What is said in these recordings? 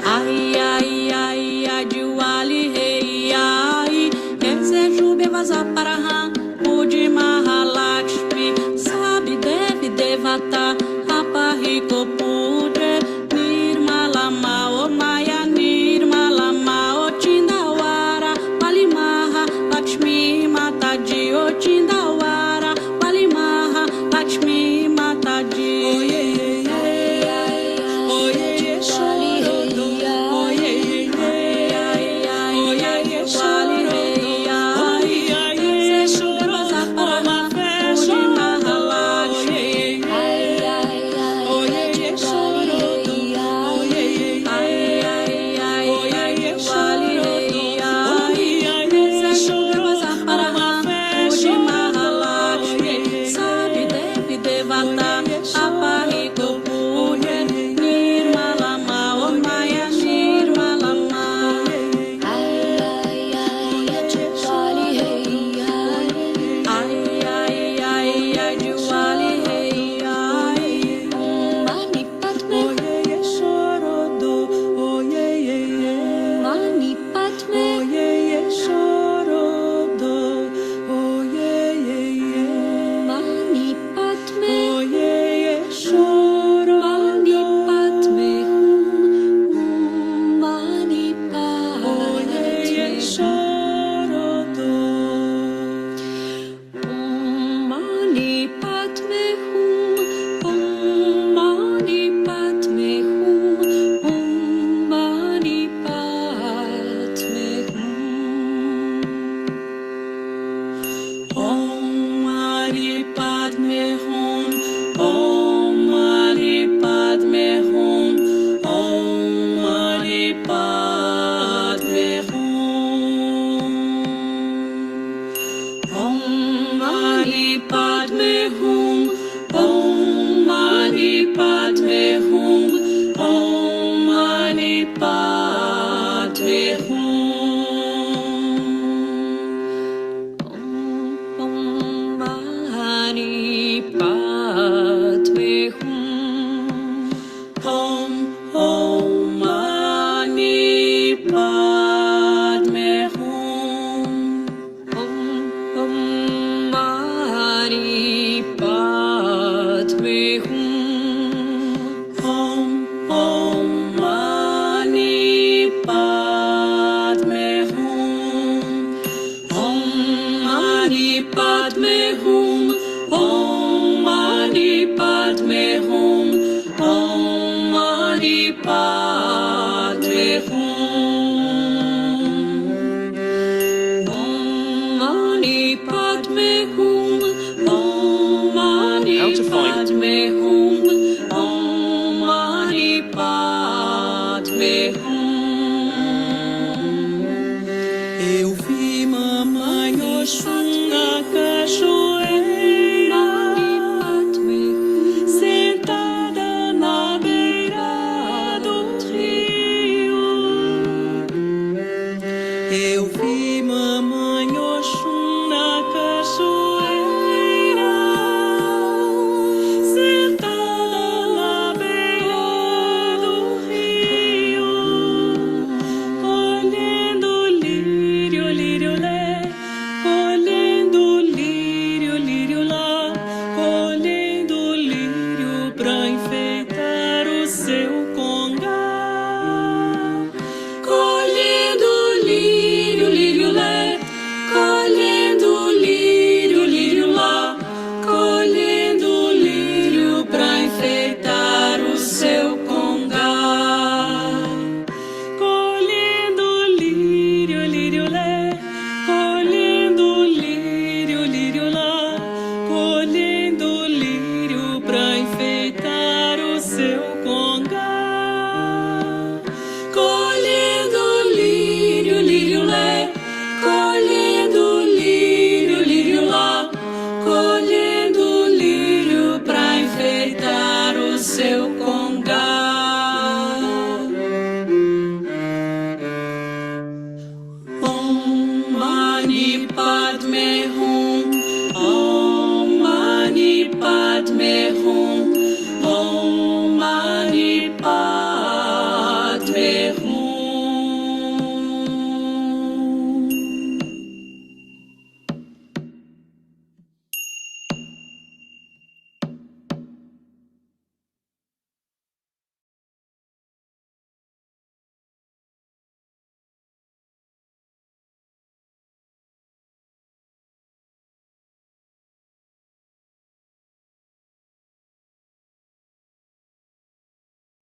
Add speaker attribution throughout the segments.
Speaker 1: Ai, ai, ai, ai, Diwali, hey, ai, desejo bevasa para Puja Mahalakshmi, sabe, deve, devata, apahiko puja, nirmalama, o maya, nirmalama, o tindawara, palimaha, Lakshmi, mataji, o tindawara, palimaha, Lakshmi, mataji.
Speaker 2: Eu vi mamãe Oxum na cachoeira, sentada na beira do rio. Eu vi mamãe Oxum na cachoeira, sentada na beira do rio, colhendo lírio, lírio lé, colhendo lírio, lírio lá, colhendo lírio pra enfeitar o seu congá, colhendo lírio, lírio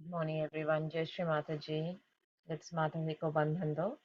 Speaker 3: Good morning, everyone. Jai Shri Mataji. Let's Mataji ko bandhan do.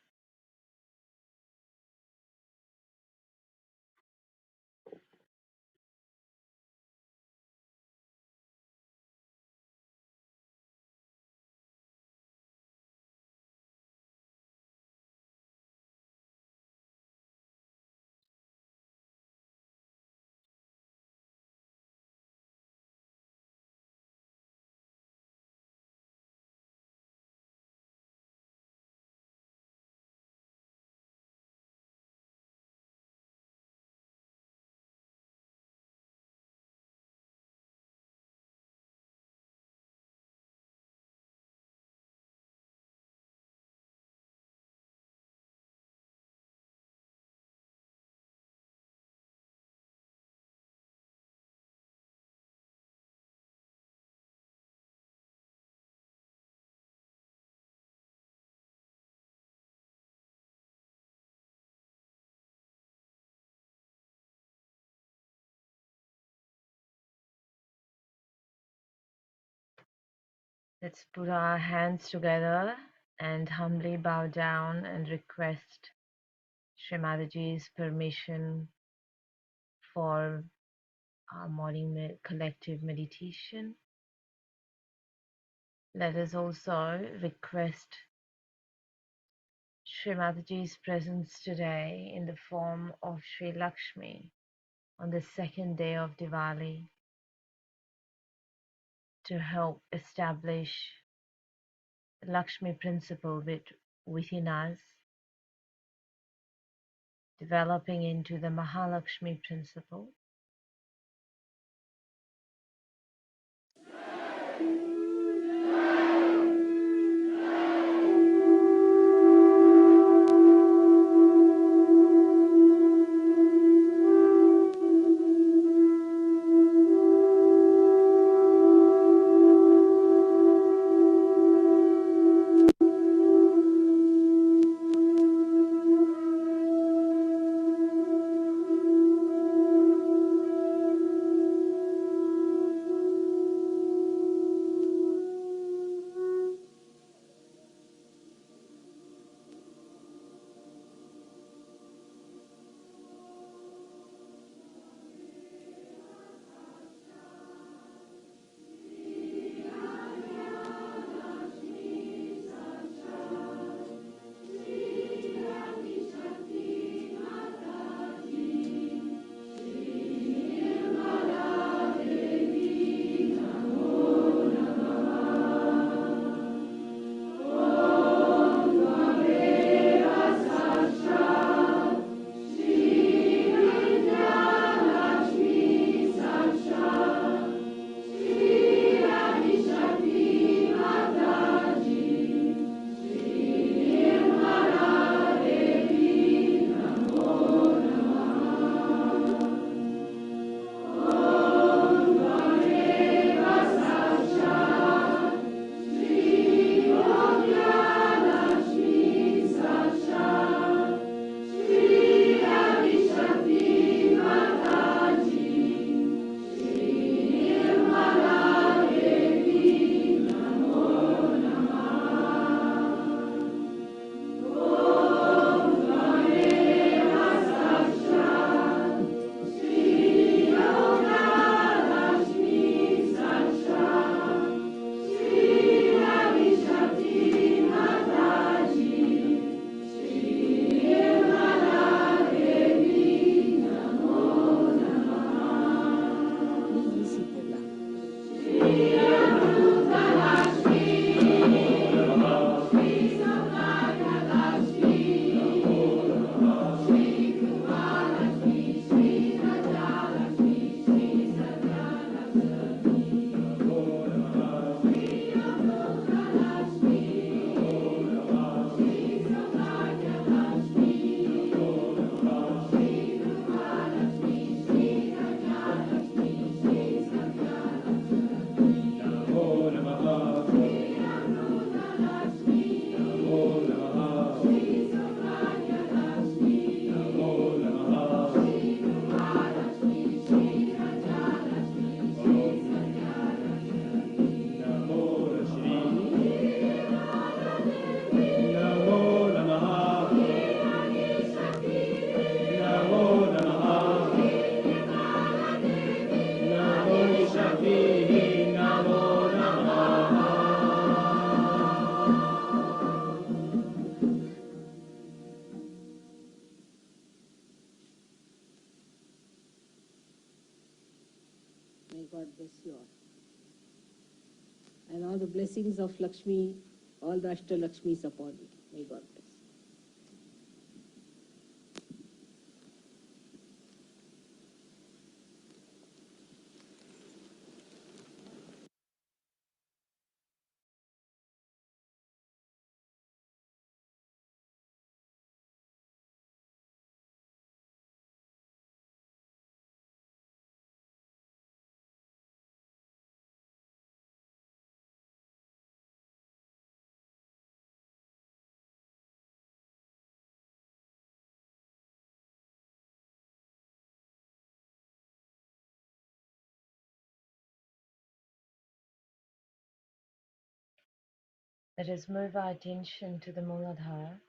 Speaker 3: Let's put our hands together and humbly bow down and request Shri Mataji's permission for our morning collective meditation. Let us also request Shri Mataji's presence today in the form of Shri Lakshmi on the second day of Diwali to help establish the Lakshmi principle within us, developing into the Mahalakshmi principle.
Speaker 4: bless you all. And all the blessings of Lakshmi, all the Ashtalakshmis upon you. May God bless.
Speaker 3: Let us move our attention to the Mooladhar.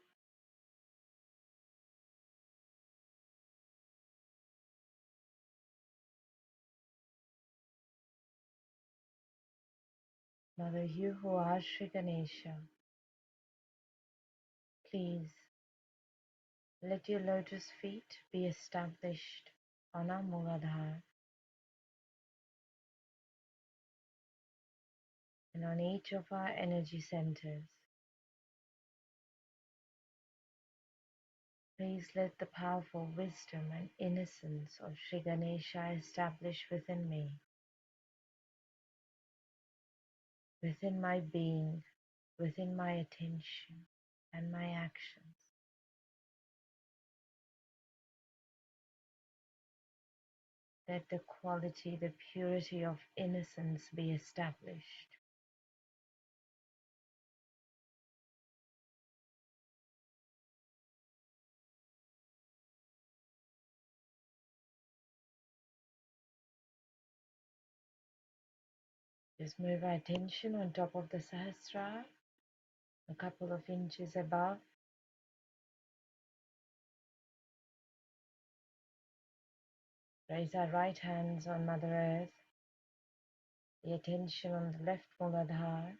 Speaker 3: Mother, you who are Shri Ganesha, please let your lotus feet be established on our Mooladhar and on each of our energy centers. Please let the powerful wisdom and innocence of Shri Ganesha establish within me, within my being, within my attention and my actions. Let the quality, the purity of innocence be established. Just move our attention on top of the Sahasrara, a couple of inches above. Raise our right hands on Mother Earth, the attention on the left Mooladhar,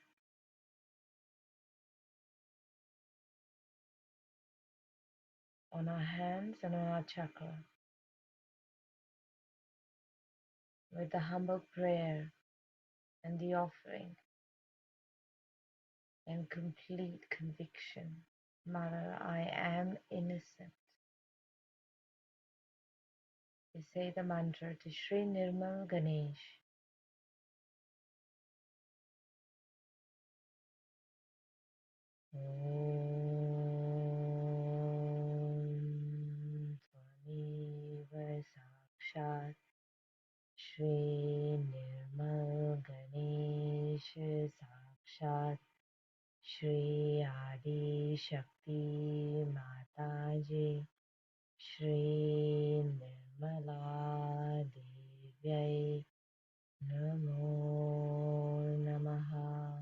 Speaker 3: on our hands and on our chakra, with the humble prayer and the offering and complete conviction. Mother, I am innocent. We say the mantra to Shri Nirmal Ganesh. Om Tvameva Sakshat Shri Nirmal Ganesh Sakshat Shri Adi Shakti Mataji Shri Nirmala Devyai Namo Namaha.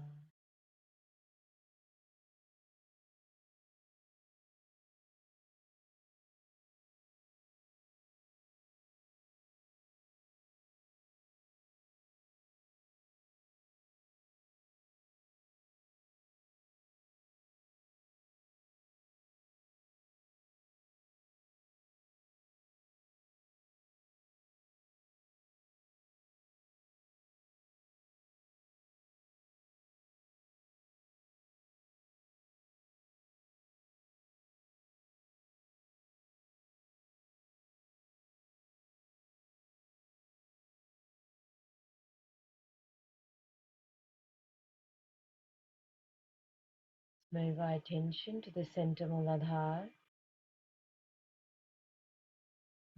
Speaker 3: Move our attention to the center Mooladhar.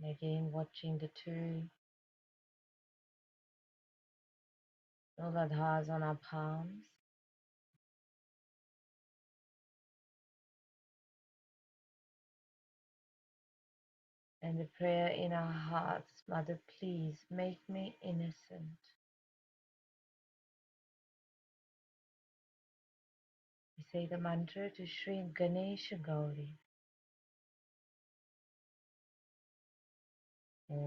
Speaker 3: And again, watching the two Mooladhars on our palms. And the prayer in our hearts, Mother, please make me innocent. We say the mantra to Shri Ganesha Gauri. Om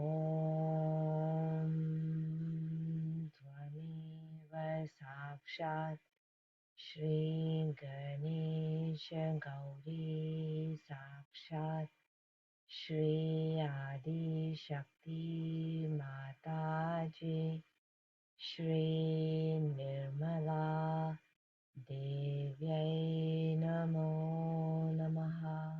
Speaker 3: Tvameva Sakshat Shri Ganesha Gauri Sakshat Shri Adi Shakti Mataji Shri Nirmala Devyai Namo Namaha.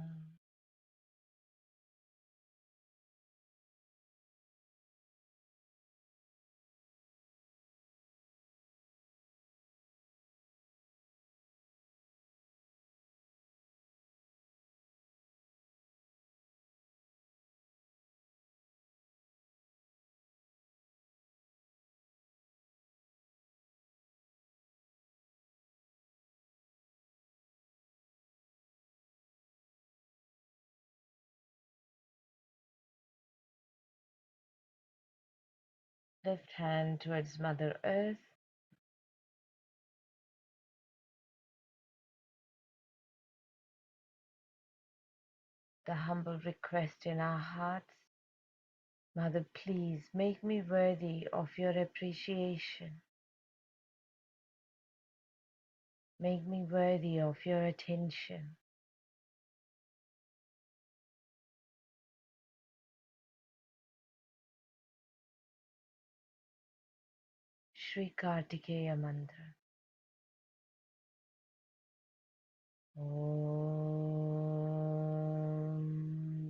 Speaker 3: Left hand towards Mother Earth. The humble request in our hearts, Mother, please make me worthy of your appreciation. Make me worthy of your attention. Shri Kartikeya Mantra. Om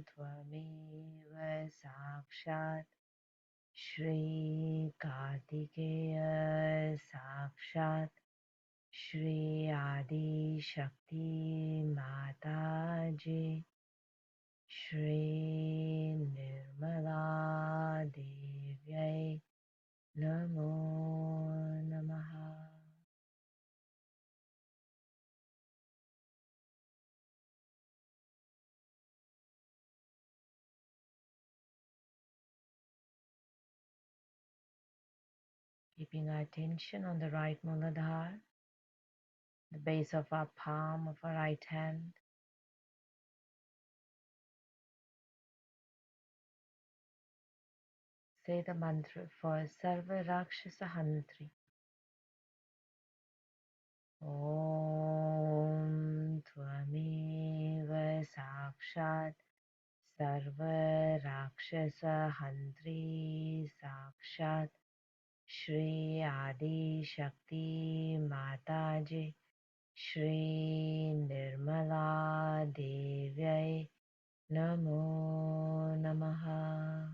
Speaker 3: Tvameva Sakshat Shri Kartikeya Sakshat Shri Adi Shakti Mataji Shri Nirmala Devyai Namo Namaha. Keeping our attention on the right Mooladhar, the base of our palm of our right hand. Say the mantra for Sarva Rakshasa Hantri. Om Tvameva Sakshat Sarva Rakshasa Hantri Sakshat Shri Adi Shakti Mataji Shri Nirmala Devyai Namo Namaha.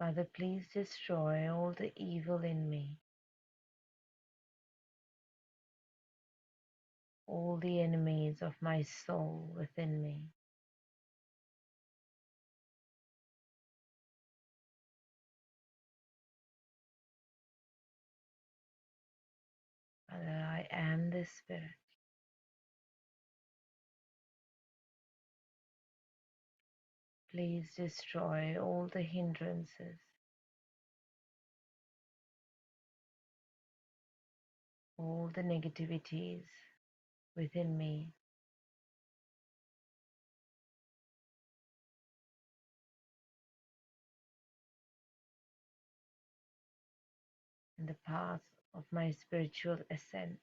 Speaker 3: Mother, please destroy all the evil in me, all the enemies of my soul within me. Mother, I am the Spirit. Please destroy all the hindrances, all the negativities within me. In the path of my spiritual ascent.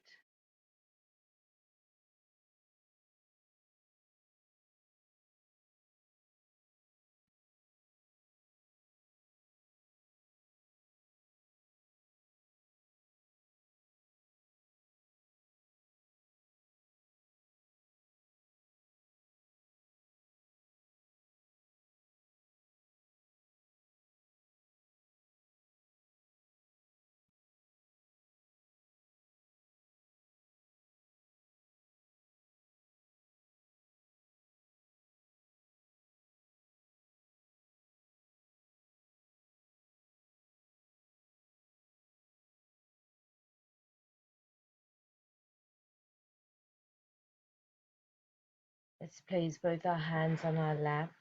Speaker 3: Let's place both our hands on our lap.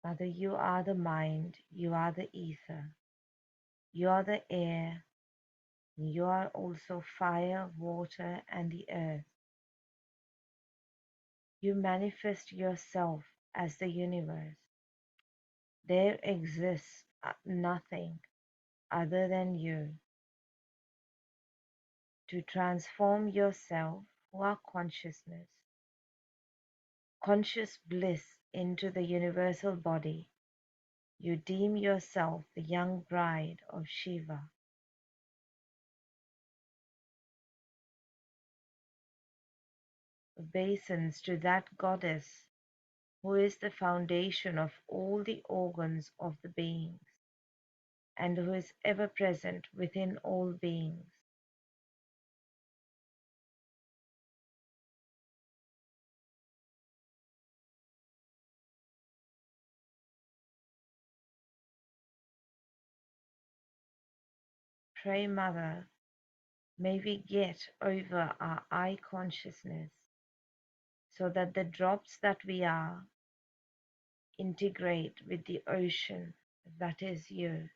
Speaker 3: Mother, you are the mind, you are the ether, you are the air, you are also fire, water, and the earth. You manifest yourself as the universe. There exists nothing other than you. To transform yourself, who are consciousness, conscious bliss into the universal body, you deem yourself the young bride of Shiva. Obeisance to that goddess who is the foundation of all the organs of the beings and who is ever present within all beings. Pray, Mother, may we get over our I consciousness so that the drops that we are integrate with the ocean that is you.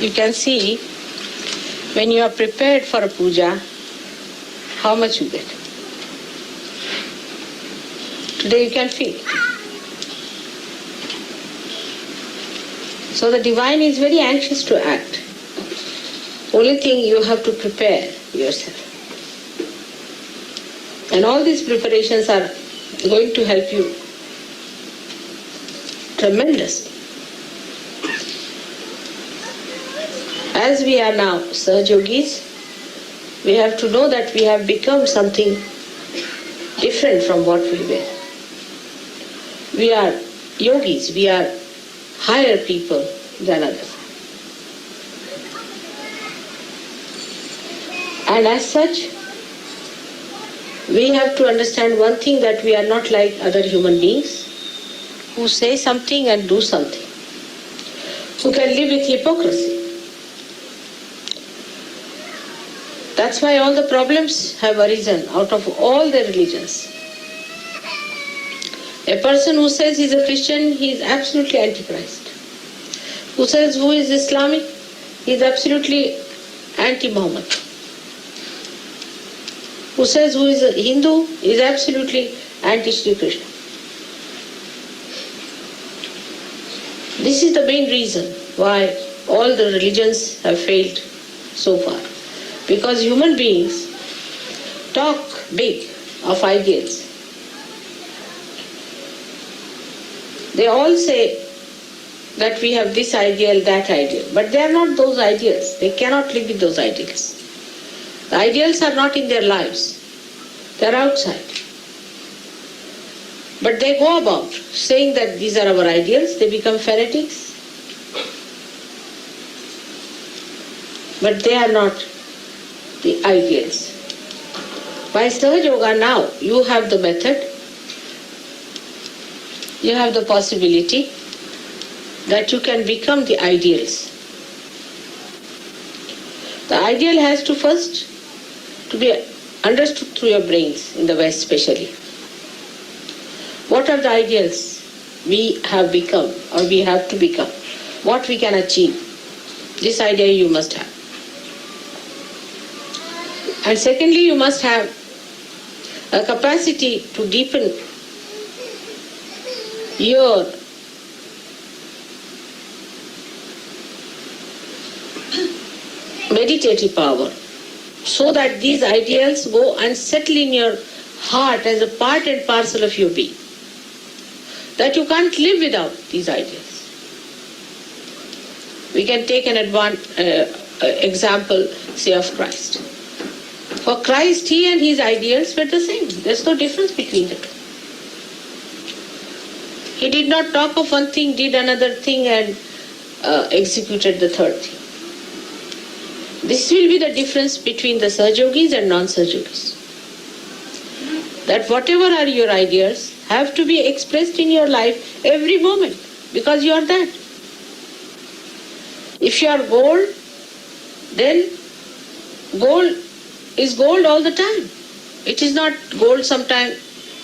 Speaker 5: You can see when you are prepared for a puja, how much you get. Today you can feel. So the divine is very anxious to act. Only thing you have to prepare yourself. And all these preparations are going to help you tremendously. As we are now Sth Yogis, we have to know that we have become something different from what we were. We are yogis, we are higher people than others. And as such, we have to understand one thing, that we are not like other human beings who say something and do something, who can live with hypocrisy. That's why all the problems have arisen out of all the religions. A person who says he is a Christian, he is absolutely antichrist. Who says who is Islamic, he is absolutely anti-Muhammad. Who says who is a Hindu, is absolutely anti-Shri Krishna. This is the main reason why all the religions have failed so far. Because human beings talk big of ideals. They all say that we have this ideal, that ideal. But they are not those ideals. They cannot live with those ideals. The ideals are not in their lives. They are outside. But they go about saying that these are our ideals. They become fanatics. But they are not the ideals. By Sahaja Yoga now, you have the method, you have the possibility that you can become the ideals. The ideal has to first to be understood through your brains, in the West especially. What are the ideals we have become or we have to become? What we can achieve? This idea you must have. And secondly, you must have a capacity to deepen your meditative power, so that these ideals go and settle in your heart as a part and parcel of your being. That you can't live without these ideals. We can take an example, say, of Christ. For Christ, he and his ideals were the same. There's no difference between the two. He did not talk of one thing, did another thing, and executed the third thing. This will be the difference between the Sahaja-yogis and non-Sahaja-yogis. That whatever are your ideas have to be expressed in your life every moment, because you are that. If you are gold, then gold is gold all the time. It is not gold sometimes,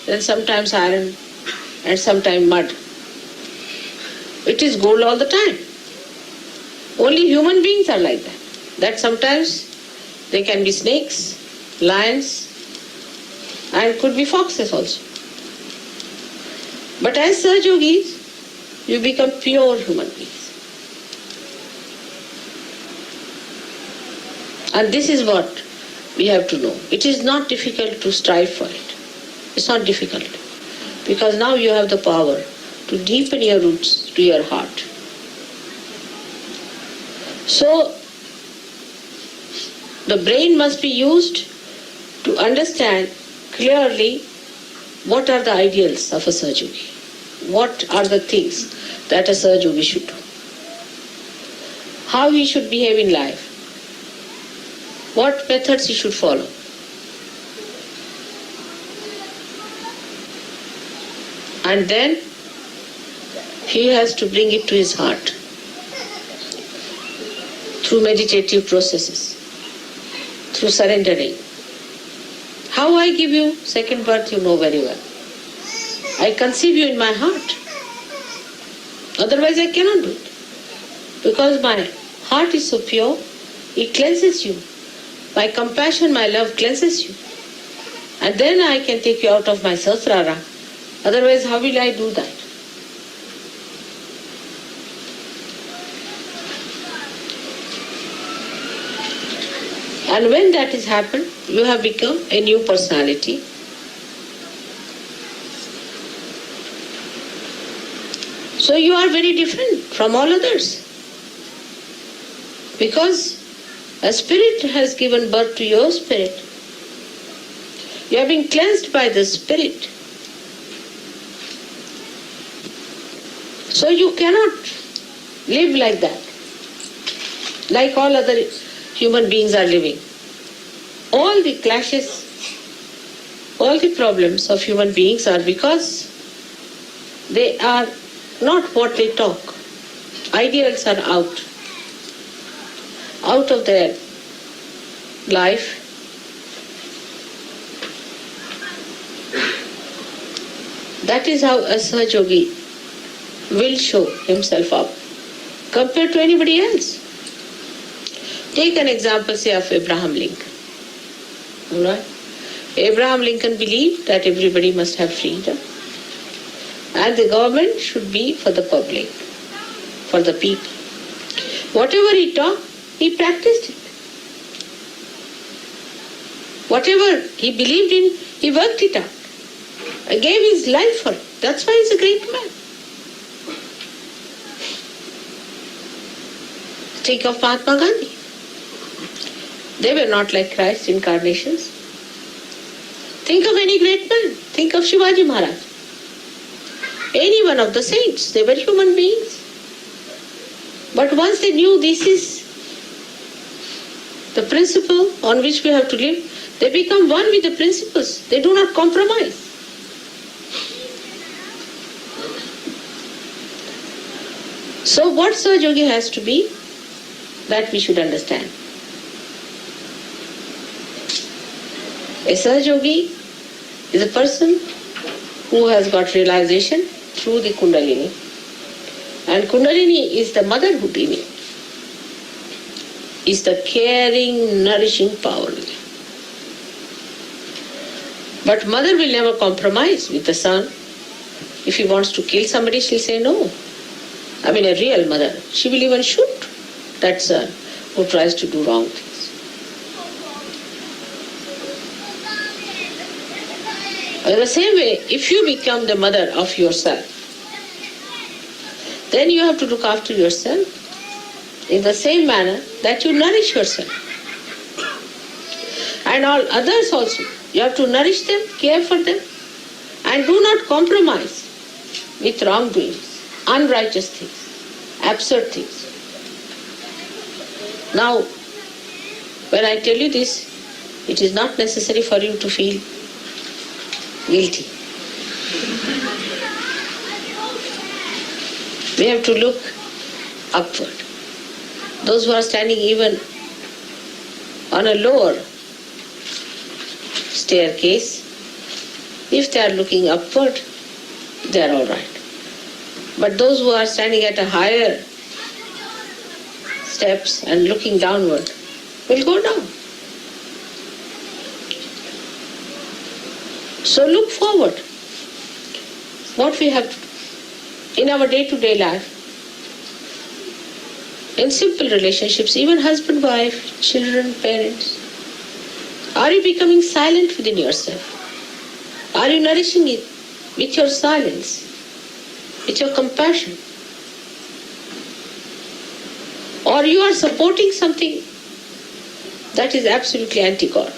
Speaker 5: then sometimes iron, and sometimes mud. It is gold all the time. Only human beings are like that. That sometimes they can be snakes, lions, and could be foxes also. But as Sahaja-yogis, you become pure human beings. And this is what we have to know. It is not difficult to strive for it. It's not difficult. Because now you have the power to deepen your roots to your heart. So, the brain must be used to understand clearly what are the ideals of a Sahaja-yogi. What are the things that a Sahaja-yogi should do. How he should behave in life. What methods he should follow. And then he has to bring it to his heart through meditative processes, through surrendering. How I give you second birth, you know very well. I conceive you in my heart. Otherwise I cannot do it. Because my heart is so pure, it cleanses you. My compassion, my love cleanses you. And then I can take you out of my sasrara. Otherwise, how will I do that? And when that has happened, you have become a new personality. So you are very different from all others. Because a spirit has given birth to your spirit. You have been cleansed by the spirit. So you cannot live like that, like all other human beings are living. All the clashes, all the problems of human beings are because they are not what they talk. Ideals are out of their life. That is how a Sahaja-yogi will show himself up compared to anybody else. Take an example, say, of Abraham Lincoln. All right? Abraham Lincoln believed that everybody must have freedom and the government should be for the public, for the people. Whatever he taught, he practiced it. Whatever he believed in, he worked it out. He gave his life for it. That's why he's a great man. Think of Mahatma Gandhi. They were not like Christ incarnations. Think of any great man. Think of Shivaji Maharaj. Any one of the saints. They were human beings. But once they knew this is the principle on which we have to live, they become one with the principles. They do not compromise. So what Sahaja-yogi has to be, that we should understand. A Sahaja-yogi is a person who has got realization through the Kundalini. And Kundalini is the motherhood in it. Is the caring, nourishing power. But mother will never compromise with the son. If he wants to kill somebody, she'll say no. I mean, a real mother. She will even shoot that son who tries to do wrong things. In the same way, if you become the mother of yourself, then you have to look after yourself. in the same manner that you nourish yourself. And all others also. You have to nourish them, care for them, and do not compromise with wrongdoings, unrighteous things, absurd things. Now, when I tell you this, it is not necessary for you to feel guilty. We have to look upward. Those who are standing even on a lower staircase, if they are looking upward, they are all right. But those who are standing at a higher steps and looking downward will go down. So look forward. What we have to do in our day-to-day life, in simple relationships, even husband, wife, children, parents. Are you becoming silent within yourself? Are you nourishing it with your silence, with your compassion? Or you are supporting something that is absolutely anti-God?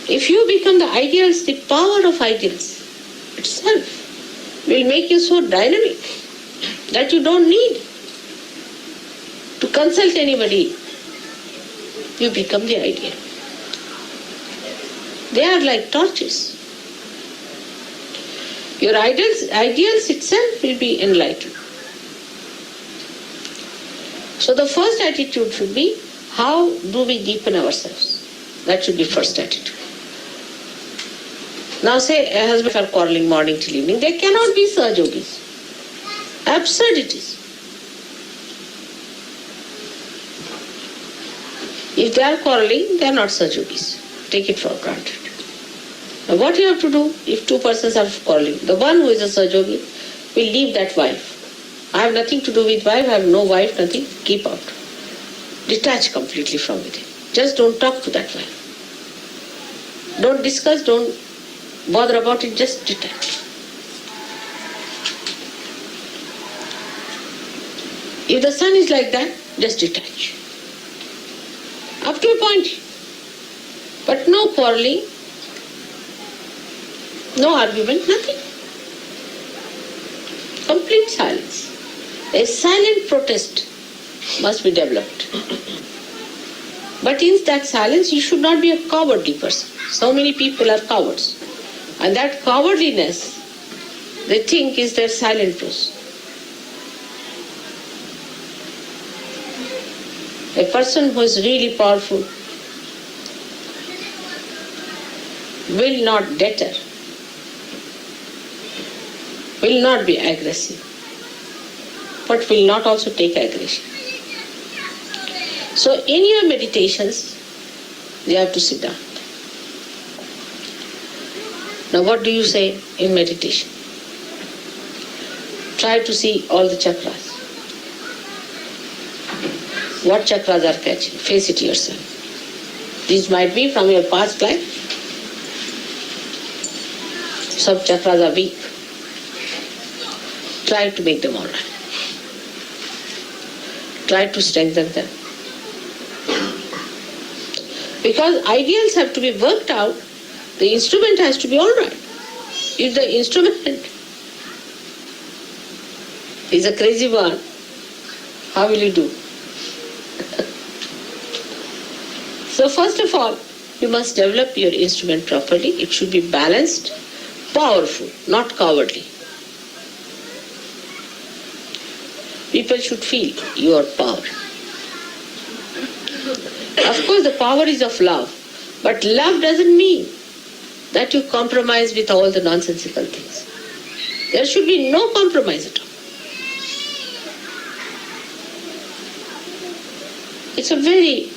Speaker 5: If you become the ideals, the power of ideals itself will make you so dynamic that you don't need to consult anybody. You become the ideal. They are like torches. Your ideals itself will be enlightened. So the first attitude should be, how do we deepen ourselves? That should be first attitude. Now say a husband are quarreling morning till evening. They cannot be Sahajogis. Absurdities. If they are quarreling, they are not Sahajogis. Take it for granted. Now what you have to do if two persons are quarreling? The one who is a Sahajogi will leave that wife. I have nothing to do with wife, I have no wife, nothing. Keep out. Detach completely from it. Just don't talk to that wife. Don't discuss, don't bother about it, just detach. If the son is like that, just detach. Up to a point. But no quarreling, no argument, nothing. Complete silence. A silent protest must be developed. But in that silence, you should not be a cowardly person. So many people are cowards. And that cowardliness, they think, is their silent truth. A person who is really powerful will not deter, will not be aggressive, but will not also take aggression. So in your meditations, you have to sit down. Now what do you say in meditation? Try to see all the chakras. What chakras are catching? Face it yourself. These might be from your past life. Some chakras are weak. Try to make them all right. Try to strengthen them. Because ideals have to be worked out, the instrument has to be all right. If the instrument is a crazy one, how will you do? So first of all, you must develop your instrument properly. It should be balanced, powerful, not cowardly. People should feel your power. Of course, the power is of love, but love doesn't mean that you compromise with all the nonsensical things. There should be no compromise at all. It's a very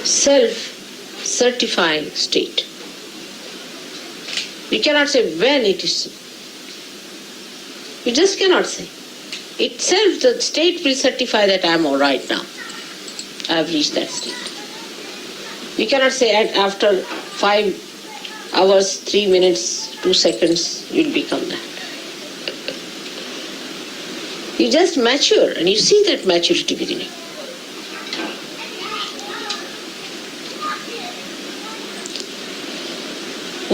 Speaker 5: self-certifying state. You cannot say when it is so. You just cannot say. Itself, the state will certify that I am all right now. I have reached that state. You cannot say after 5 hours, 3 minutes, 2 seconds, you will become that. You just mature and you see that maturity within you.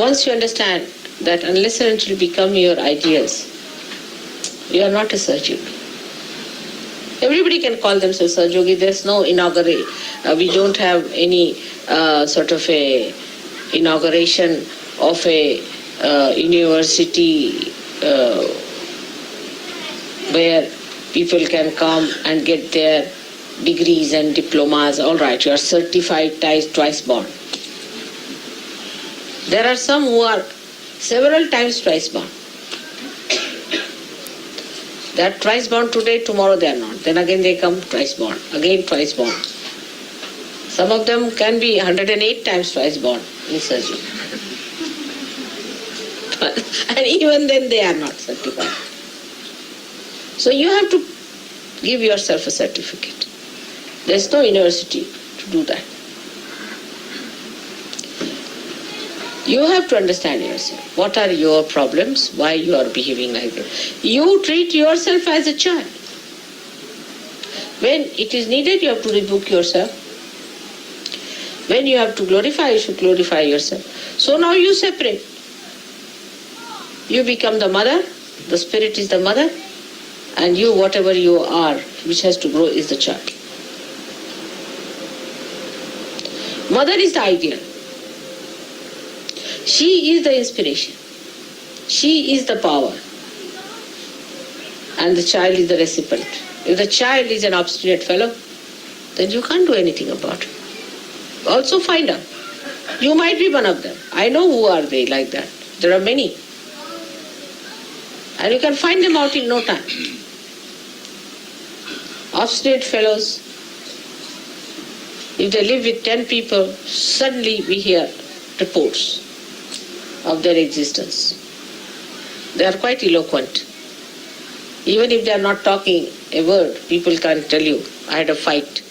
Speaker 5: Once you understand that unless and until you become your ideals, you are not a Sahaja. Everybody can call themselves Sahaja. There's no inauguration. We don't have any sort of a inauguration of a university where people can come and get their degrees and diplomas. All right, you are certified twice born. There are some who are several times twice born. They are twice born today, tomorrow they are not. Then again they come twice born, again twice born. Some of them can be 108 times twice born in surgery. And even then they are not certified. So you have to give yourself a certificate. There is no university to do that. You have to understand yourself. What are your problems? Why you are behaving like that? You treat yourself as a child. When it is needed, you have to rebuke yourself. When you have to glorify, you should glorify yourself. So now you separate. You become the mother, the spirit is the mother, and you, whatever you are, which has to grow, is the child. Mother is the ideal. She is the inspiration. She is the power. And the child is the recipient. If the child is an obstinate fellow, then you can't do anything about it. Also find out. You might be one of them. I know who are they like that. There are many. And you can find them out in no time. Obstinate fellows, if they live with 10 people, suddenly we hear reports of their existence. They are quite eloquent. Even if they are not talking a word, people can tell you, I had a fight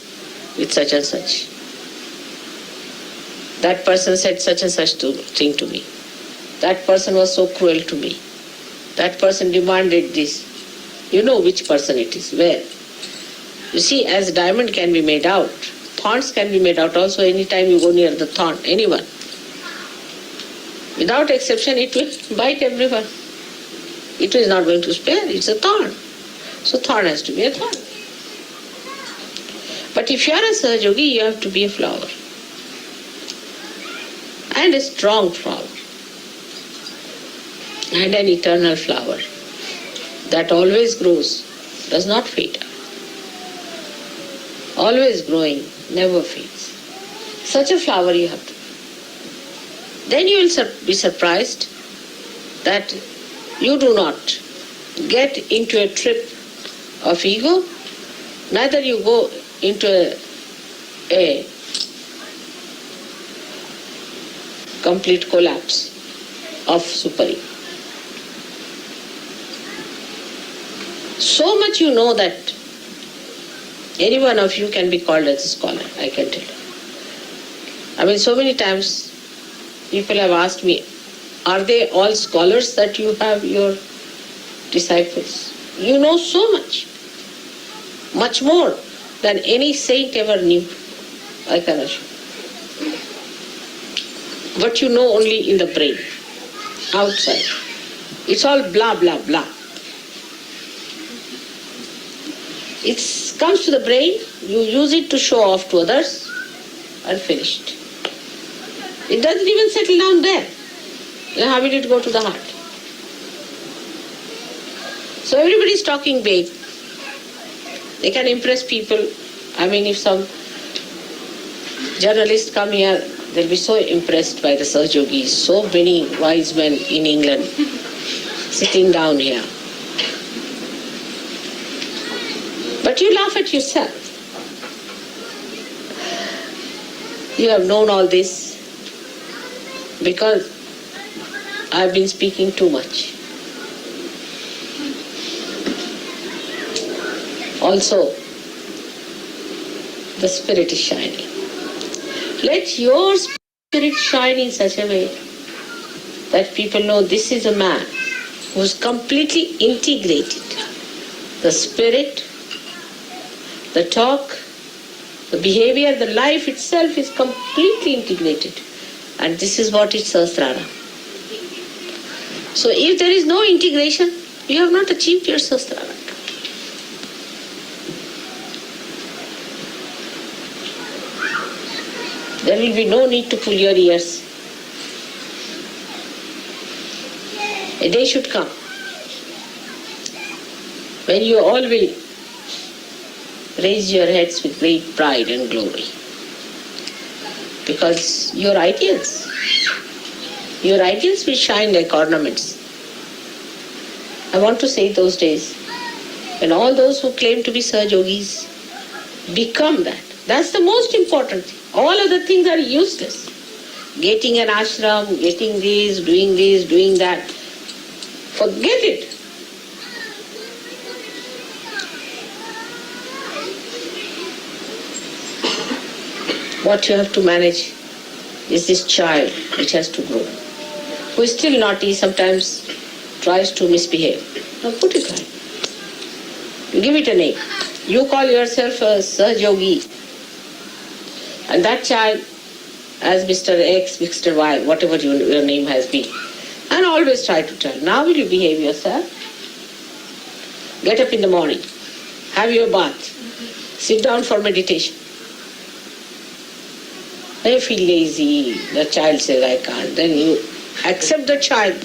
Speaker 5: with such and such. That person said such and such thing to me. That person was so cruel to me. That person demanded this. You know which person it is, where. You see, as diamond can be made out, thorns can be made out also anytime you go near the thorn, anyone. Without exception, it will bite everyone. It is not going to spare, it's a thorn. So thorn has to be a thorn. But if you are a Sahaja, you have to be a flower. And a strong flower. And an eternal flower that always grows, does not fade. Always growing, never fades. Such a flower you have to be. Then you will be surprised that you do not get into a trip of ego, neither you go into a complete collapse of super-ego. So much you know that any one of you can be called as a scholar, I can tell you. I mean, so many times people have asked me, are they all scholars that you have your disciples? You know so much more than any saint ever knew, I can assure. But you know only in the brain, outside. It's all blah, blah, blah. It comes to the brain, you use it to show off to others, and finished. It doesn't even settle down there. Then how will it go to the heart? So everybody is talking big. They can impress people. I mean, if some journalists come here, they'll be so impressed by the Sahaja. So many wise men in England sitting down here. But you laugh at yourself. You have known all this because I've been speaking too much. Also, the spirit is shining. Let your spirit shine in such a way that people know this is a man who is completely integrated the spirit, the talk, the behavior, the life itself is completely integrated. And this is what is Sahasrara. So if there is no integration, you have not achieved your Sahasrara. There will be no need to pull your ears. A day should come when you all will raise your heads with great pride and glory. Because your ideals will shine like ornaments. I want to say those days when all those who claim to be Sahajogis become that. That's the most important thing. All other things are useless. Getting an ashram, getting this, doing that. Forget it. What you have to manage is this child which has to grow, who is still naughty, sometimes tries to misbehave. Now put it right. You give it a name. You call yourself a Sahajogi. And that child, as Mr. X, Mr. Y, whatever your name has been, and always try to tell, now will you behave yourself? Get up in the morning, have your bath, sit down for meditation. When you feel lazy, the child says, I can't, then you accept the child.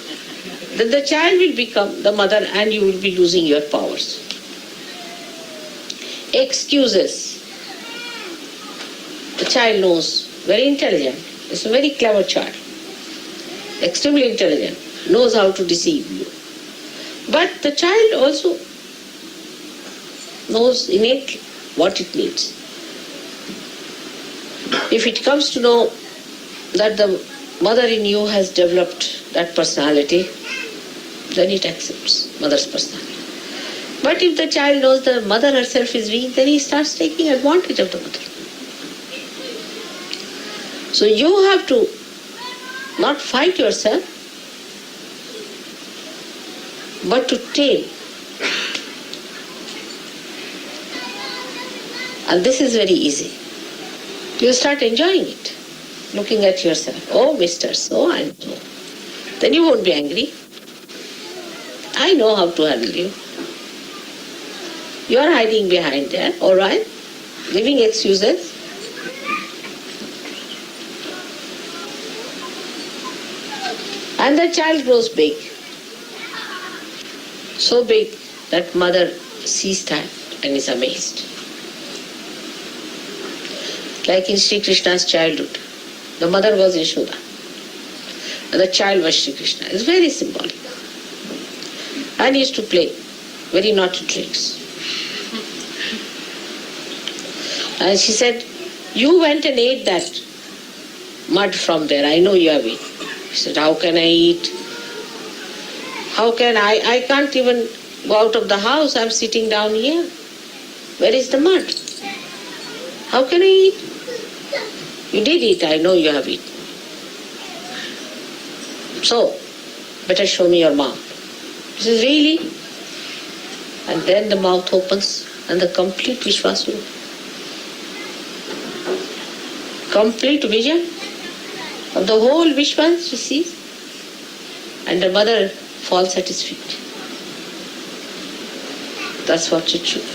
Speaker 5: Then the child will become the mother and you will be losing your powers. Excuses. The child knows, very intelligent, it's a very clever child, extremely intelligent, knows how to deceive you. But the child also knows innately what it needs. If it comes to know that the mother in you has developed that personality, then it accepts mother's personality. But if the child knows the mother herself is weak, then he starts taking advantage of the mother. So you have to not fight yourself, but to tame. And this is very easy. You start enjoying it, looking at yourself. Oh, Mr. So and so. Then you won't be angry. I know how to handle you. You are hiding behind there, all right? Giving excuses. And the child grows big. So big that mother sees that and is amazed. Like in Sri Krishna's childhood, the mother was Yashoda and the child was Sri Krishna. It's very symbolic. And he used to play very naughty tricks. And she said, you went and ate that mud from there. I know you have eaten. He said, how can I eat? How can I can't even go out of the house. I'm sitting down here. Where is the mud? How can I eat? You did eat. I know you have eaten. So, better show me your mouth. He says, really? And then the mouth opens and the complete Vishwas will. Complete vision of the whole Vishwan she sees, and the mother falls at his feet. That's what it should be.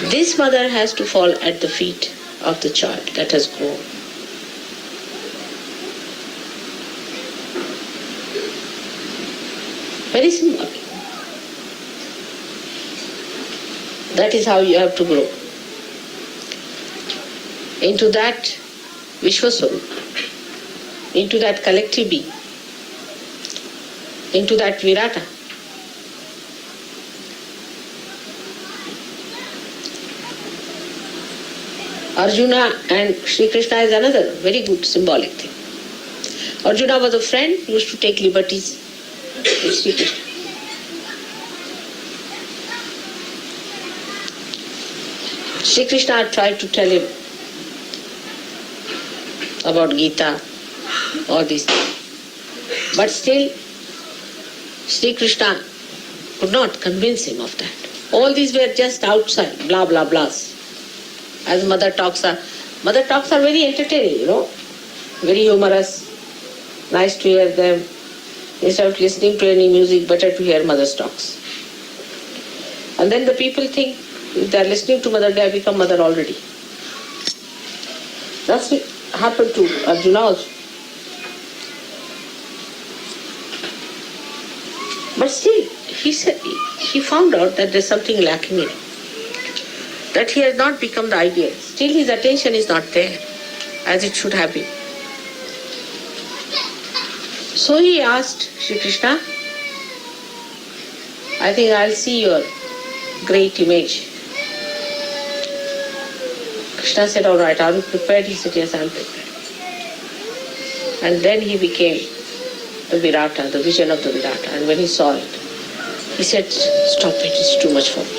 Speaker 5: This mother has to fall at the feet of the child that has grown. Very simple. That is how you have to grow into that Vishwaswarup, into that collective being, into that Virata. Arjuna and Sri Krishna is another very good symbolic thing. Arjuna was a friend, used to take liberties with Sri Krishna. Sri Krishna tried to tell him about Gita, all these things. But still, Sri Krishna could not convince him of that. All these were just outside, blah, blah, blahs. As mother talks are very entertaining, very humorous, nice to hear them. Instead of listening to any music, better to hear mother's talks. And then the people think if they are listening to mother, they have become mother already. That's what happened to Arjuna also. But still, he found out that there's something lacking in him. That he has not become the ideal. Still his attention is not there, as it should have been. So he asked Shri Krishna, I think I'll see your great image. Krishna said, all right, are you prepared? He said, yes, I'm prepared. And then he became the Virata, the vision of the Virata. And when he saw it, he said, stop it, it's too much for me.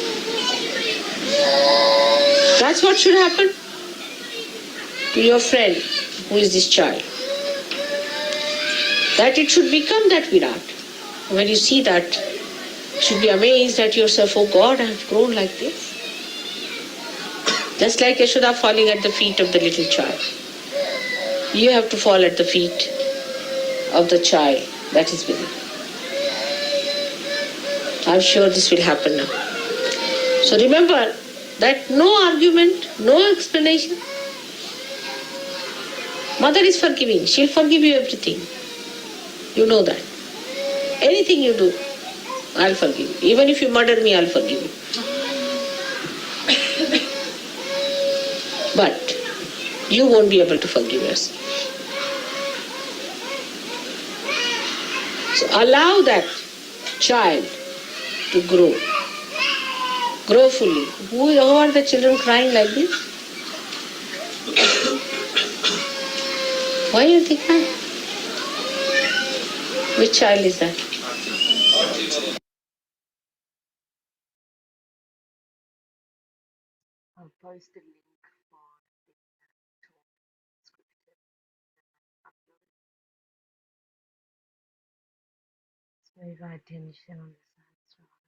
Speaker 5: That's what should happen to your friend who is this child. That it should become that Virat. When you see that, you should be amazed at yourself, oh God, I have grown like this. Just like Yashoda falling at the feet of the little child. You have to fall at the feet of the child that is within. I'm sure this will happen now. So remember that no argument, no explanation. Mother is forgiving. She'll forgive you everything. You know that. Anything you do, I'll forgive you. Even if you murder me, I'll forgive you. But you won't be able to forgive yourself. So allow that child to grow. Grow fully. Who are the children crying like this? Why are they crying? Which child is that?
Speaker 3: I'll post a link for the talk scripted upload. Let's move our attention on the Sahasrara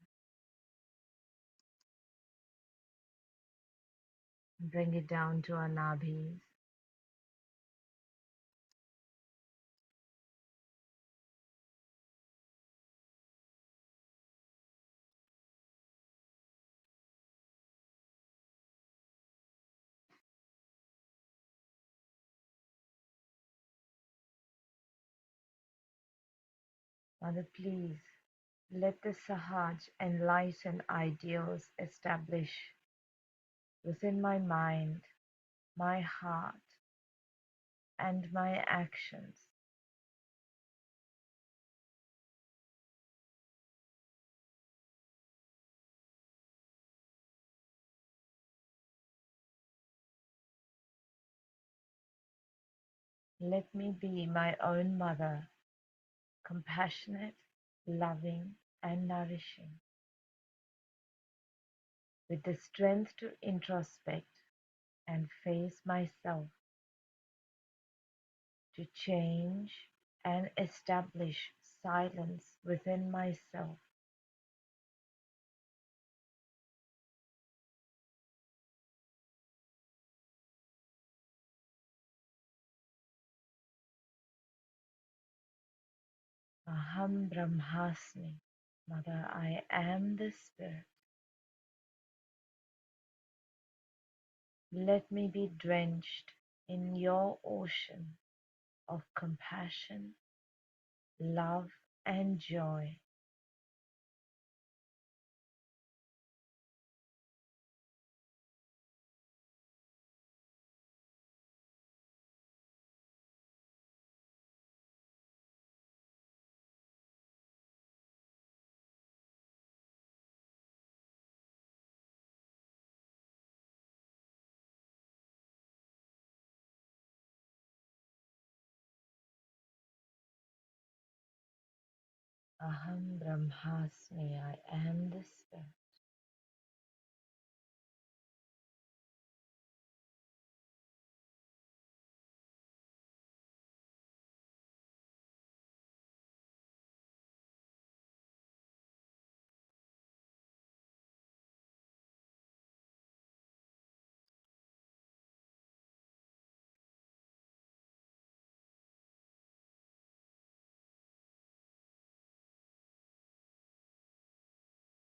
Speaker 3: and bring it down to our nabhis. Mother, please let the Sahaj enlightened ideals establish within my mind, my heart, and my actions. Let me be my own mother, compassionate, loving, and nourishing, with the strength to introspect and face myself, to change and establish silence within myself. Aham Brahmasmi, Mother, I am the Spirit. Let me be drenched in your ocean of compassion, love, and joy. Aham Brahmasmi, I am the Spirit.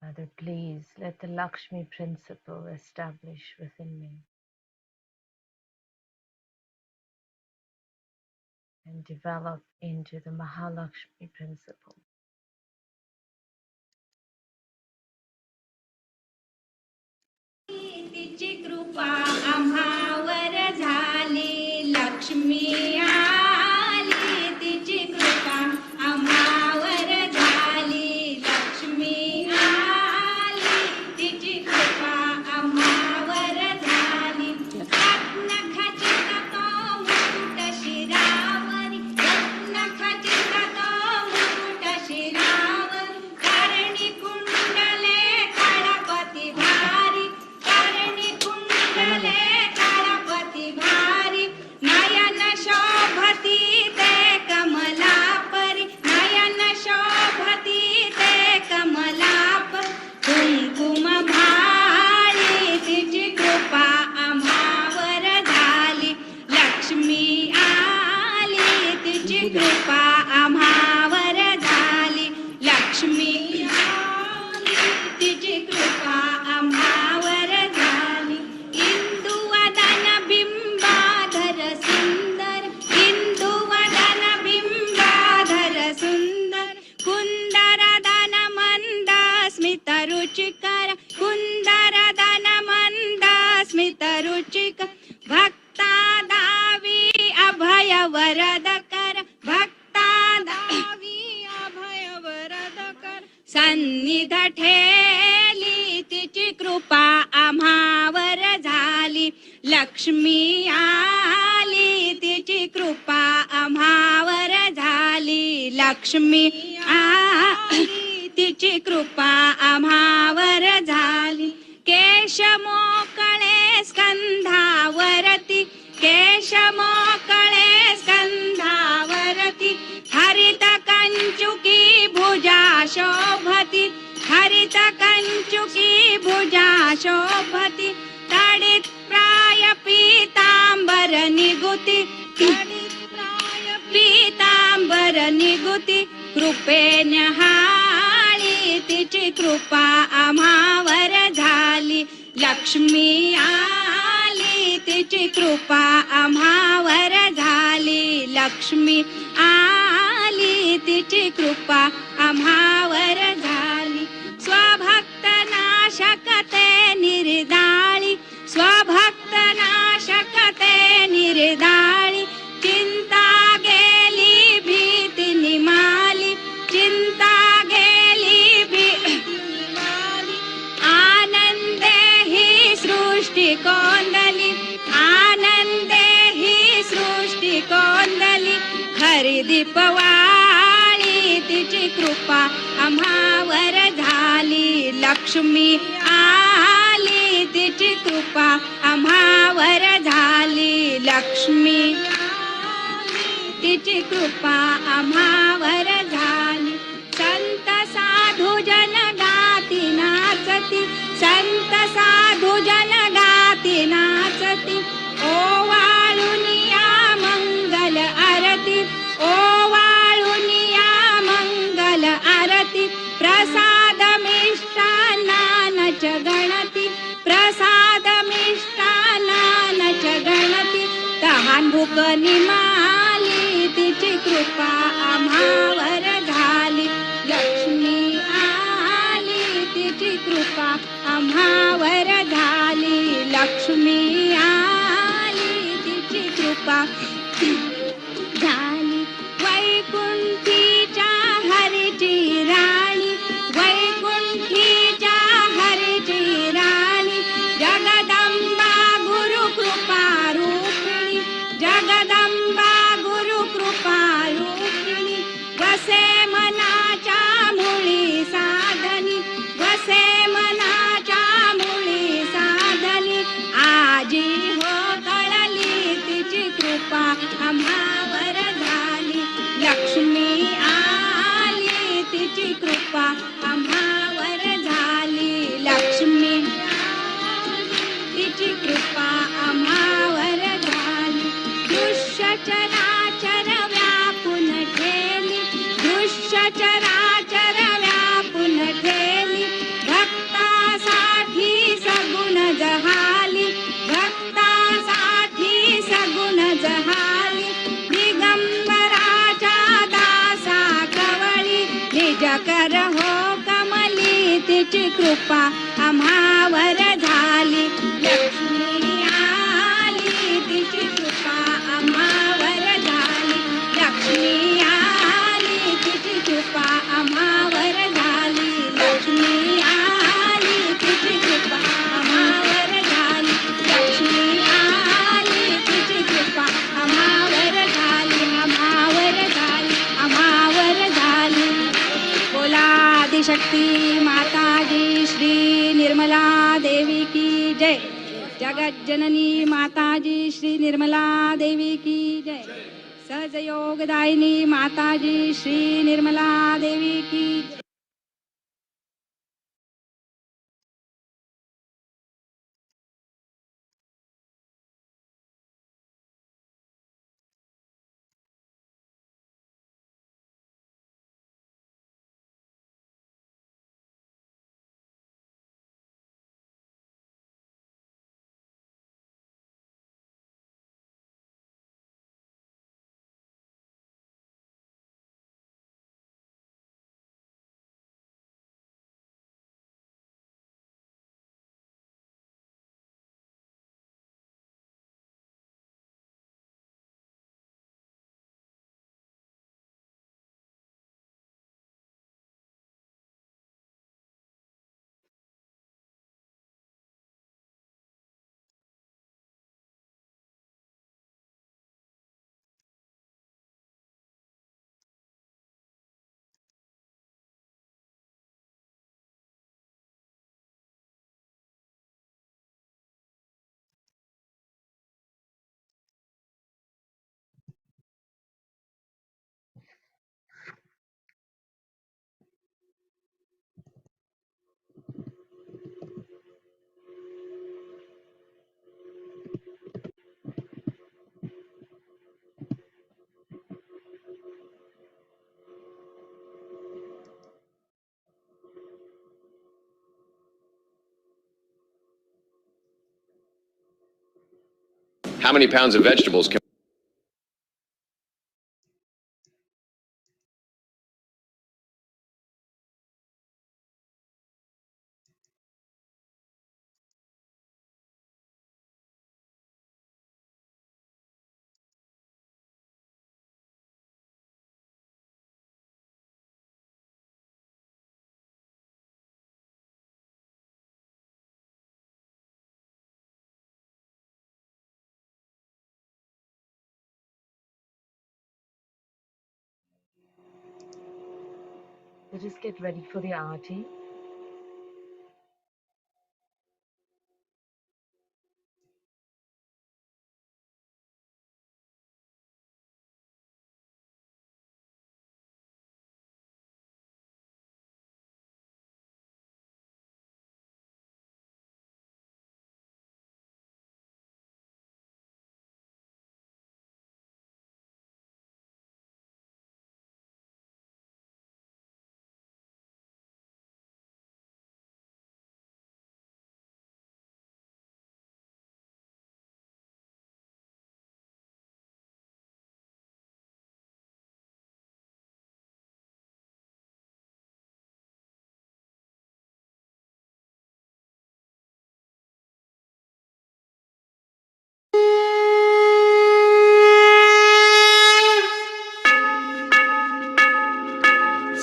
Speaker 3: Father, please let the Lakshmi principle establish within me and develop into the Mahalakshmi principle.
Speaker 1: तिची कृपा आम्हावर झाली, लक्ष्मी आली. तिची कृपा आम्हावर झाली, लक्ष्मी आली. तिची कृपा आम्हावर झाली. रत्नखचित तो मुकुट शिरावरी, रत्नखचित तो मुकुट शिरावरी. करणी कुंडले काळपती भारी, करणी कुंडले काळपती भारी. नयन शोभती ते कमलापरी, नयन शोभती ते कमलापरी. कुंकुम भाळी तिची कृपा आम्हावर झाली, लक्ष्मी आली. तिची कृपा आम्हावर झाली, लक्ष्मी आली. तिची कृपा आम्हावर झाली. इंदुवदन बिंबाधर सुंदर, इंदुवदन बिंबाधर सुंदर. कुंदरदन मंद स्मित रुचिकर, कुंदरदन मंद स्मित रुचिकर. भक्ता दावी अभय वरदकर, भक्ता दावी अभय वरदकर. सन्निध ठेली तिची कृपा आम्हावर झाली, लक्ष्मी आली. तिची कृपा आम्हावर झाली, लक्ष्मी आली. तिची कृपा आम्हावर झाली. केश मोकळे स्कंधावरती, केश मोकळे स्कंधावरती. हरित कंचुकी भुजा शोभती, हरित कंचुकी भुजा शोभती. तडित प्राय पीतांबर निगुती, तडित प्राय पीतांबर निगुती. कृपेन हाळी तिची कृपा आम्हावर झाली, लक्ष्मी आली. तिची कृपा आम्हावर झाली, लक्ष्मी आली. तिची कृपा आम्हावर झाली. स्वभक्त नाशकते निर्दाळी, स्वभक्त नाशकते निर्दाळी. चिंता गेली भीती निमाली, चिंता गेली भीती निमाली. आनंदे ही सृष्टी कोंदली, आनंदे ही सृष्टी कोंदली. खरी दीपवाळी तिची कृपा आम्हावर झाली, लक्ष्मी आली. तिची कृपा आम्हावर झाली, लक्ष्मी आली. तिची कृपा आम्हावर झाली. संत साधू जन गाती नाचती, संत साधू जन गाती नाचती. ओवाळुनिया मंगल आरती, ओवाळुनिया मंगल आरती. प्रसाद मिष्टान्नाच गणती, प्रसाद मिष्टान्नाच गणती. तहान भूक निमाली तिची कृपा आम्हावर झाली, लक्ष्मी आली. तिची कृपा आम्हावर झाली, लक्ष्मी आली. तिची कृपा झाली. वैकुंठीच्या हरीची राणी, वैकुंठीच्या हरीची राणी. जगदंबा गुरु कृपा रूपिणी, जगदंबा गुरु कृपा रूपिणी. वसे मनाच्या मुळी साधनी, वसे मनाच्या मुळी साधनी. आजी हो कळली तिची कृपा आम्हावर झाली, लक्ष्मी आली. तिची कृपा आम्हावर झाली, लक्ष्मी आली. तिची कृपा आम्हावर झाली. दृश्य चराचर व्यापून ठेली, दृश्य चराचर व्यापून ठेली. नमस्कार हो कमली तिची कृपा आम्हावर झाली लक्ष्मी आली तिची कृपा आम्हावर झाली लक्ष्मी आली तिची कृपा आम्हावर झाली लक्ष्मी आली तिची कृपा आम्हावर झाली लक्ष्मी आली तिची कृपा आम्हावर झाली आम्हावर झाली आम्हावर झाली बोला आदिशक्ती माताजी श्री निर्मला देवी की जय जगज्जननी माताजी श्री निर्मला देवी की जय सहजयोगदायिनी माताजी श्री निर्मला देवी की जय.
Speaker 6: How many pounds of vegetables can
Speaker 3: Let us get ready for the aarti.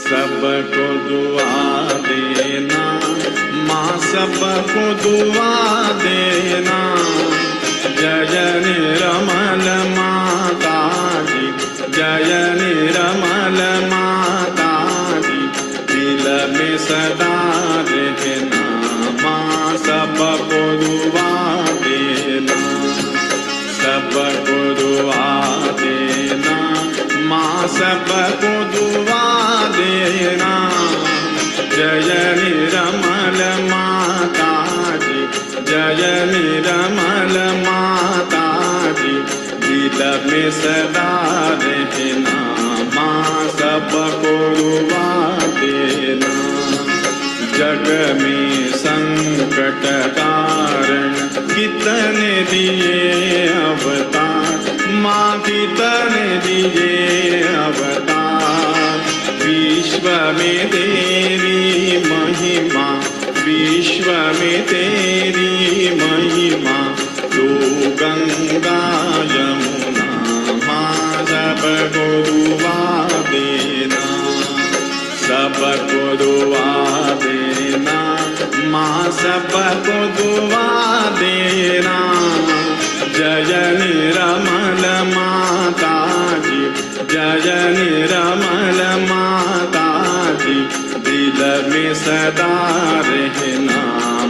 Speaker 7: सबको दुआ देना माँ सबको दुआ देना जय निर्मल माता जी जय निर्मल माता जी दिल में सदा रहना माँ सबको दुआ देना सबको दुआ देना माँ सबको दुआ देना जय निर्मल माता जी जय निर्मल माता जी दिल में सदा रहना माँ सबको दुआ देना जग में संकट कारण कितने दिए अवतार माँ कितने दिए अवतार विश्व में तेरी महिमा, विश्व में तेरी महिमा। तू गंगा यमुना माँ सबको दुआ देना, सबको दुआ देना माँ सबको दुआ देना। जय निरमल माता जी, जय निरमल माता जी। दिल में सदा रहना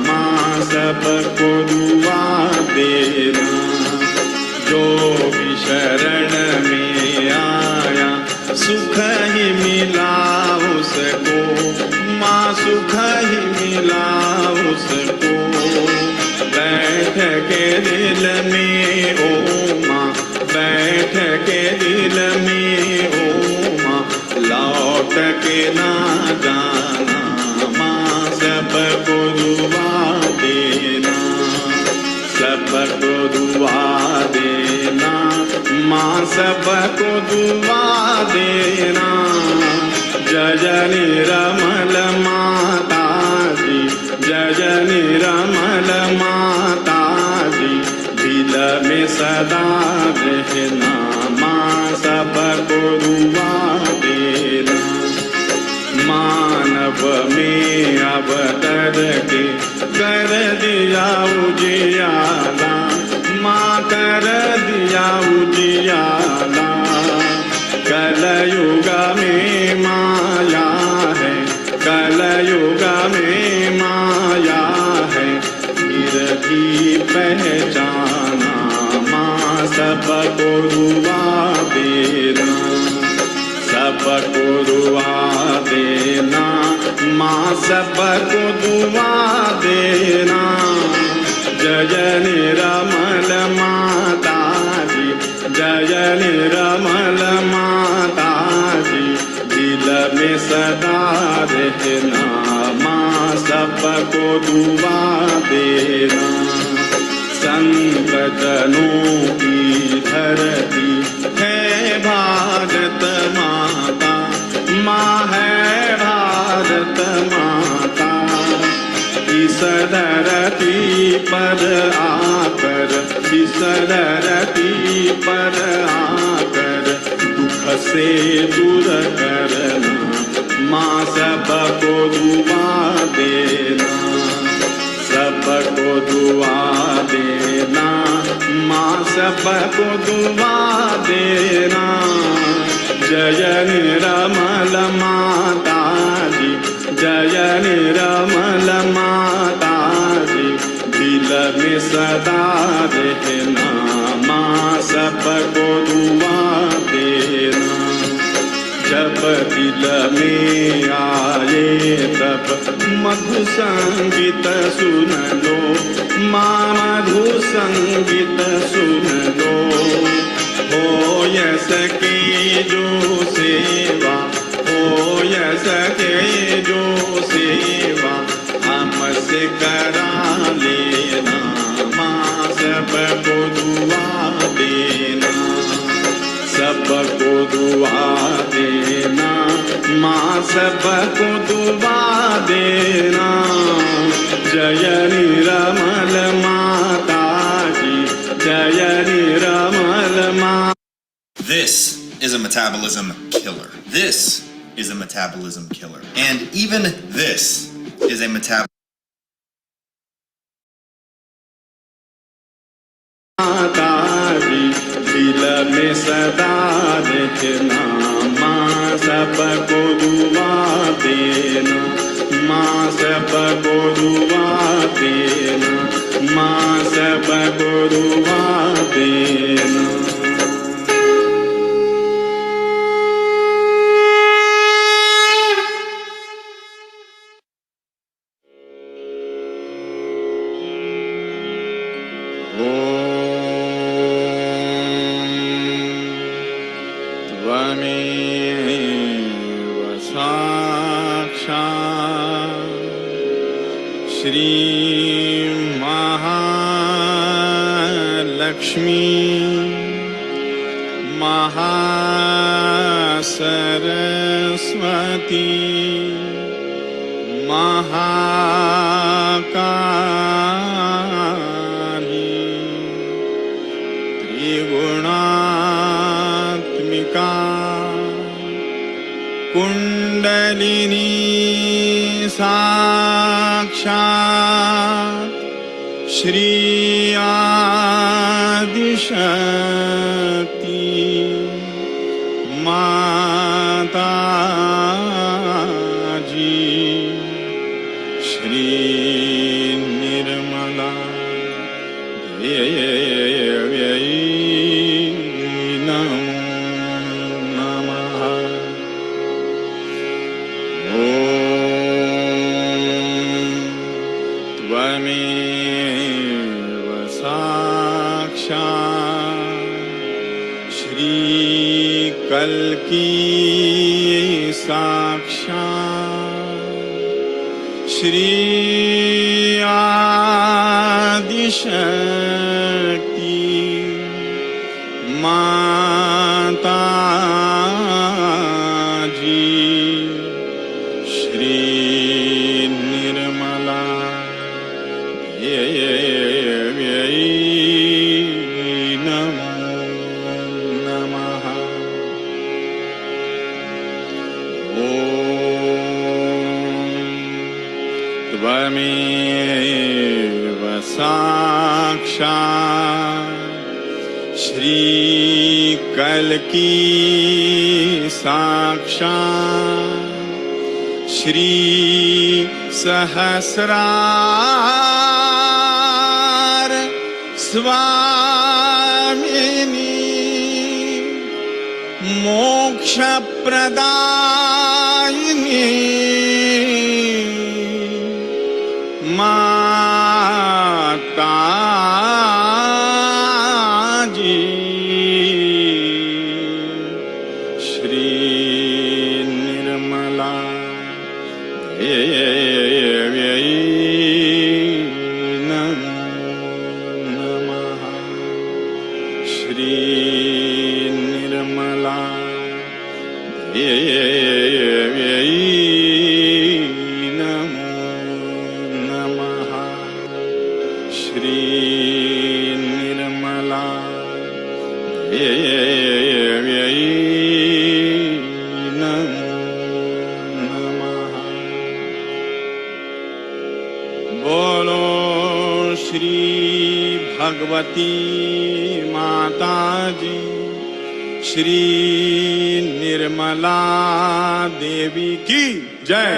Speaker 7: माँ सबको दुआ देना। जो भी शरण में आया सुख ही मिला उसको माँ, सुख ही मिला उसको। बैठ के दिल में ओ माँ, बैठ के दिल में ओ माँ। लौट के ना जाना माँ सबको दुआ देना, सबको दुआ देना माँ सबको दुआ देना। जय निरमल माता जी, जय निरमल माता जी। दिल में सदा रहना माँ सबको दुआ देना। मानव में अवतर के कर दिया उजियाला माँ, कर दिया उजियाला। कलयुग में माया है, कलयुग में माया है। फिर भी पहचाना माँ सबको दुआ देना, सबको दुआ देना माँ सबको दुआ देना। जय निरमल माता जी, जय निरमल माता जी। दिल में सदा रहना माँ सबको दुआ देना। संकटनों की धरती है भारत माता, माँ है भारत माता। इस धरती पर आकर, इस धरती पर आकर दुख से दूर करना माँ सबको दुआ देना, सबको दुआ देना माँ सबको दुआ देना। जय निरमल माता जी, जय निरमल माता जी। दिल में सदा रहना माँ सबको दुआ देना। जब दिल में आए तब मधु संगीत सुन लो माँ, मधु संगीत सुन लो। हो सके जो सेवा, हो सके जो सेवा हमसे करा लेना माँ सबको दुआ देना, सबको दुआ देना माँ सबको दुआ देना। जय निरमल माता जी, जय निरमल माता।
Speaker 8: This is a metabolism killer. This is a metabolism killer. And even this is a metabolism.
Speaker 7: दिल में सदा रहना माँ सबको दुआ देना, माँ सबको दुआ देना, माँ सबको दुआ देना। श्री महालक्ष्मी महासरस्वती सरस्वती महाकाली त्रिगुणात्मिका कुण्डलिनी साक्षात् श्री आदिशक्ति माताजी श्री निर्मला देव्यै नमो नमः। ॐ त्वमेव साक्षात् श्री कल्की साक्षात् श्री आदिशक्ति माताजी श्री निर्मला देव्यै नमो नमः। ॐ त्वमेव साक्षात् श्री कल्की साक्षात् श्री सहस्रार स्वामिनी मोक्षप्रदायिनी माताजी श्री निर्मला देव्यै नमो नमः। श्री निर्मला देव्यै नमो नमः। श्री निर्मला देव्यै नमो नमः। बोलो श्री भगवती माताजी श्री निर्मला देवी की जय।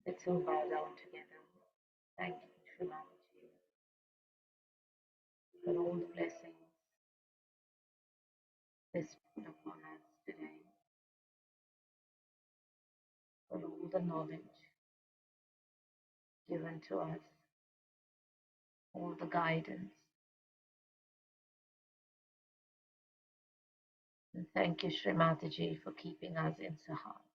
Speaker 3: Let's all bow down together. Thank you, Shri Lakshmi, for all the blessings bestowed upon us today, for all the knowledge given to us, all the guidance. And thank you, Shri Mataji, for keeping us in Sahaj.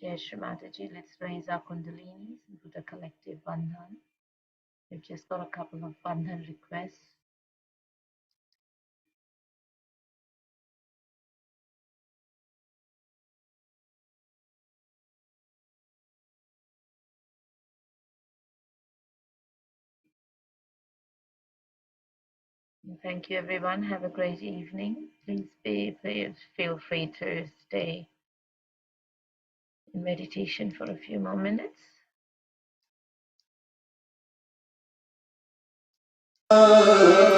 Speaker 3: Jai Shri Mataji, let's raise our kundalinis and put a collective bandhan. We've just got a couple of bandhan requests. And thank you, everyone. Have a great evening. Please feel free to stay in meditation for a few more minutes.
Speaker 9: Om